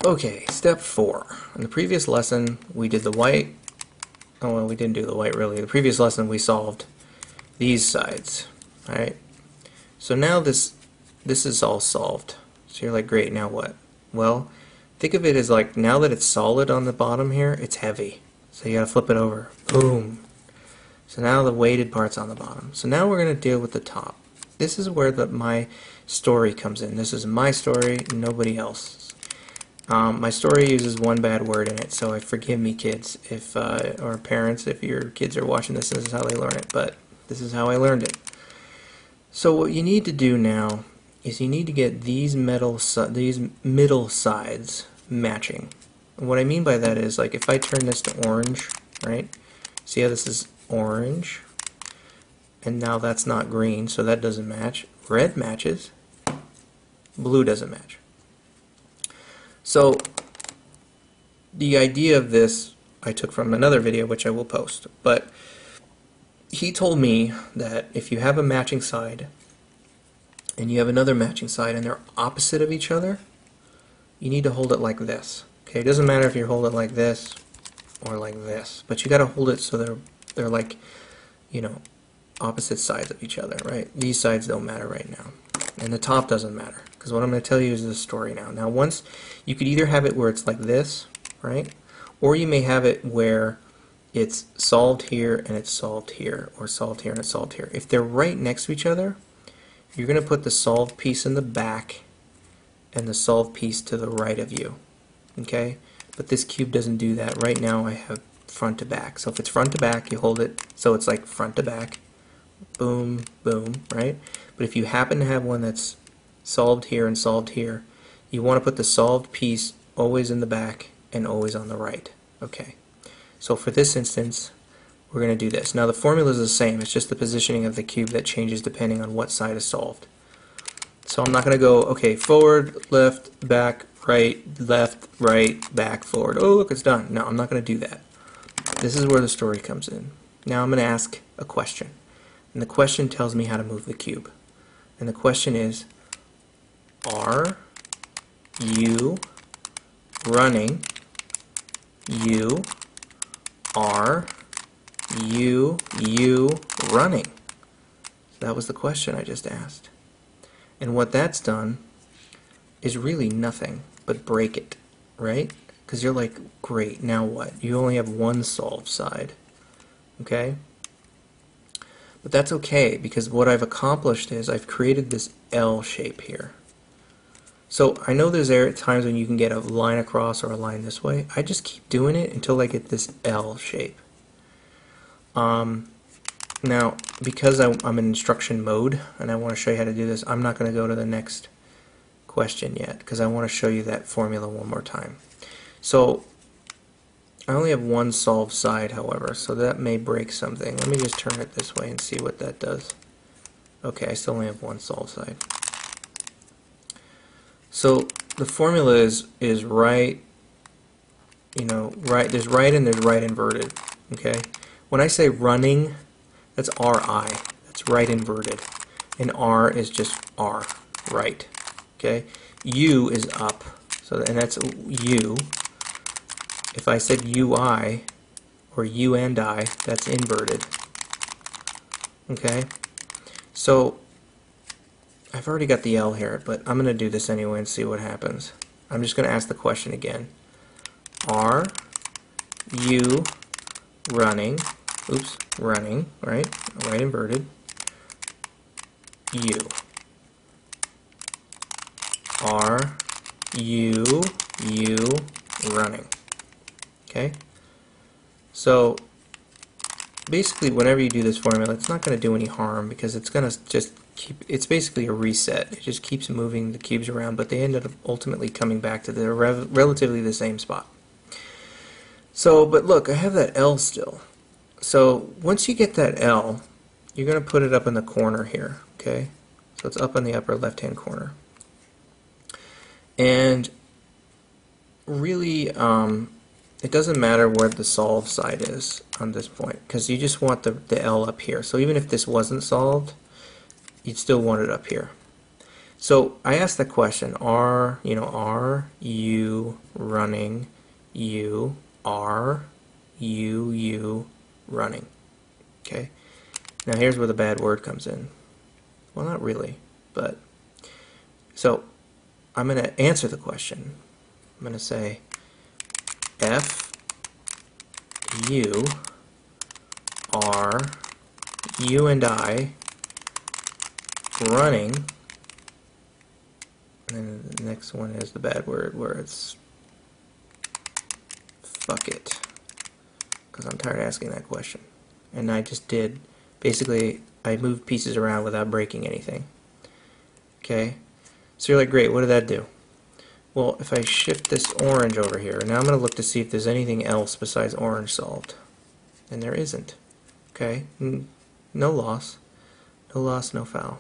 Okay, step 4. In the previous lesson, we did the white. Oh, well, we didn't do the white really. The previous lesson, we solved these sides. Alright? So now this is all solved. So you're like, great, now what? Well, think of it as like, now that it's solid on the bottom here, it's heavy. So you gotta flip it over. Boom. So now the weighted part's on the bottom. So now we're gonna deal with the top. This is where my story comes in. This is my story, nobody else's. My story uses one bad word in it, so forgive me, kids, if or parents, if your kids are watching this is how they learn it, but this is how I learned it. So what you need to do now is you need to get these middle sides matching. And what I mean by that is, like, if I turn this to orange, right? See how this is orange, and now that's not green, so that doesn't match. Red matches, blue doesn't match. So the idea of this I took from another video, which I will post, but he told me that if you have a matching side and you have another matching side and they're opposite of each other, you need to hold it like this. Okay, it doesn't matter if you hold it like this or like this, but you got to hold it so they're like, you know, opposite sides of each other, right? These sides don't matter right now, and the top doesn't matter, because what I'm going to tell you is the story now. Now, once you could either have it where it's like this, right, or you may have it where it's solved here and it's solved here, or solved here and it's solved here. If they're right next to each other, you're going to put the solved piece in the back and the solved piece to the right of you. Okay? But this cube doesn't do that. Right now I have front to back. So if it's front to back, you hold it so it's like front to back. Boom, boom, right? But if you happen to have one that's solved here and solved here, you want to put the solved piece always in the back and always on the right. Okay. So for this instance, we're going to do this. Now the formula is the same. It's just the positioning of the cube that changes depending on what side is solved. So I'm not going to go, okay, forward, left, back, right, left, right, back, forward. Oh, look, it's done. No, I'm not going to do that. This is where the story comes in. Now I'm going to ask a question. And the question tells me how to move the cube. And the question is, are you running? You are you running? So that was the question I just asked. And what that's done is really nothing but break it, right? Because you're like, great, now what? You only have one solved side, okay? But that's okay, because what I've accomplished is I've created this L shape here. So I know there's times when you can get a line across or a line this way. I just keep doing it until I get this L shape. Now, because I'm in instruction mode and I want to show you how to do this, I'm not going to go to the next question yet, because I want to show you that formula one more time. So I only have one solved side, however, so that may break something. Let me just turn it this way and see what that does. Okay, I still only have one solved side. So the formula is right, you know, right, there's right and there's right inverted, okay? When I say running, that's RI, that's right inverted, and R is just R, right, okay? U is up, so and that's U. If I said UI, or U and I, that's inverted, okay? So I've already got the L here, but I'm going to do this anyway and see what happens. I'm just going to ask the question again. Are you running? Oops, running, right? Right inverted. You. Are you running? Okay? So basically whenever you do this formula, it's not going to do any harm, because it's going to just it's basically a reset. It just keeps moving the cubes around, but they ended up ultimately coming back to the relatively the same spot. So, but look, I have that L still. So once you get that L, you're going to put it up in the corner here, okay? So it's up in the upper left-hand corner. And really, it doesn't matter where the solved side is on this point, because you just want the L up here. So even if this wasn't solved, you'd still want it up here. So I asked that question, are you running? Are you running? Okay. Now here's where the bad word comes in. Well, not really, but so I'm going to answer the question. I'm going to say F you are you and I running, and then the next one is the bad word where it's fuck it, because I'm tired of asking that question. And I just did, basically I moved pieces around without breaking anything. Okay, so you're like, great, what did that do? Well, if I shift this orange over here, now I'm going to look to see if there's anything else besides orange solved. And there isn't. Okay, no loss. No loss, no foul.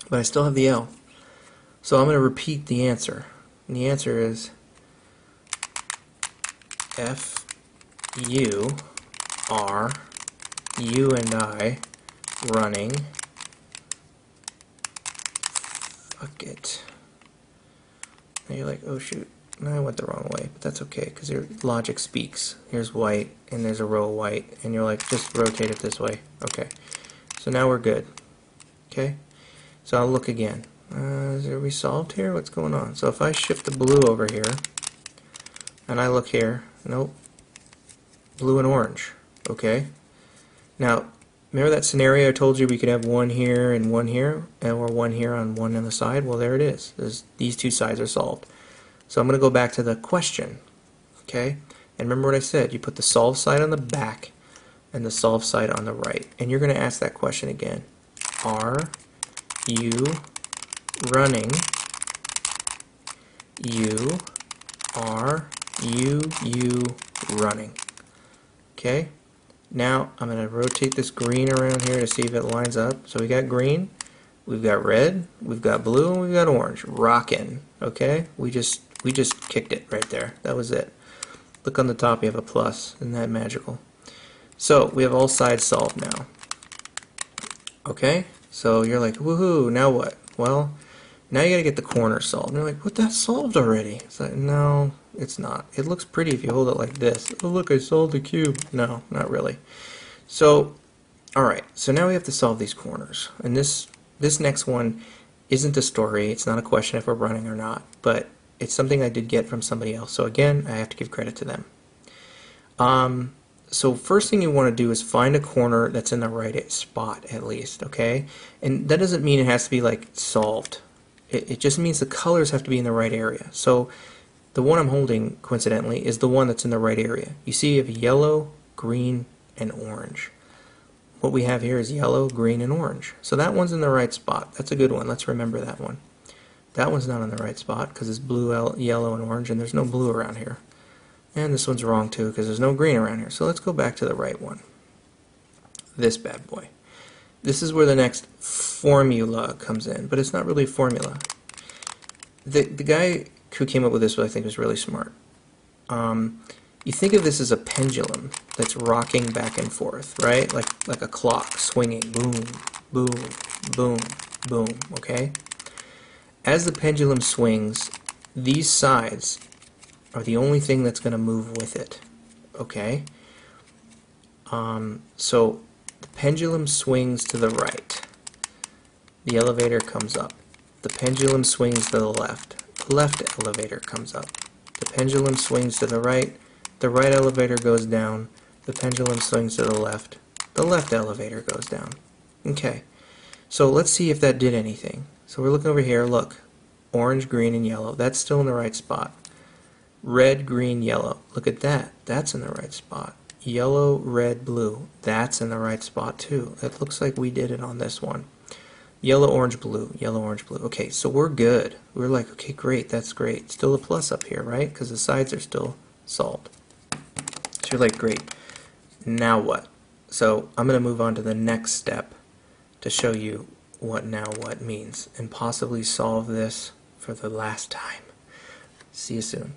But I still have the L. So I'm going to repeat the answer. And the answer is F, U, R, you and I, running. Fuck it. Now you're like, oh shoot, no, I went the wrong way, but that's okay, because your logic speaks. Here's white, and there's a row of white, and you're like, just rotate it this way. Okay, so now we're good. Okay, so I'll look again. Are we solved here? What's going on? So if I shift the blue over here, and I look here, nope, blue and orange. Okay, now remember that scenario I told you we could have one here and one here, or one here on one on the side? Well, there it is. These two sides are solved. So I'm going to go back to the question. Okay, and remember what I said. You put the solve side on the back and the solve side on the right. And you're going to ask that question again. Are you running? You are you running? Okay. Now I'm going to rotate this green around here to see if it lines up. So we got green, we've got red, we've got blue, and we've got orange. Rockin'. Okay? We just kicked it right there. That was it. Look on the top, you have a plus. Isn't that magical? So we have all sides solved now. Okay? So you're like, woohoo, now what? Well, now you gotta get the corner solved. And you're like, but that's solved already. It's like, no, it's not. It looks pretty if you hold it like this. Oh look, I solved the cube. No, not really. So, alright, so now we have to solve these corners. And this next one isn't a story. It's not a question if we're running or not. But it's something I did get from somebody else. So again, I have to give credit to them. So first thing you want to do is find a corner that's in the right spot at least, okay? And that doesn't mean it has to be like solved. It just means the colors have to be in the right area. So the one I'm holding, coincidentally, is the one that's in the right area. You see you have yellow, green, and orange. What we have here is yellow, green, and orange. So that one's in the right spot. That's a good one. Let's remember that one. That one's not in the right spot because it's blue, yellow, and orange, and there's no blue around here. And this one's wrong too because there's no green around here. So let's go back to the right one. This bad boy. This is where the next formula comes in, but it's not really a formula. The guy who came up with this, I think, was really smart. You think of this as a pendulum that's rocking back and forth, right? Like a clock swinging, boom, boom, boom, boom, okay? As the pendulum swings, these sides are the only thing that's going to move with it, okay? So the pendulum swings to the right. The elevator comes up. The pendulum swings to the left. The left elevator comes up. The pendulum swings to the right elevator goes down. The pendulum swings to the left elevator goes down. Okay, so let's see if that did anything. So we're looking over here, look, orange, green, and yellow. That's still in the right spot. Red, green, yellow. Look at that. That's in the right spot. Yellow, red, blue. That's in the right spot too. It looks like we did it on this one. Yellow, orange, blue. Yellow, orange, blue. Okay, so we're good. We're like, okay, great. That's great. Still a plus up here, right? Because the sides are still solved. So you're like, great. Now what? So I'm going to move on to the next step to show you what now what means and possibly solve this for the last time. See you soon.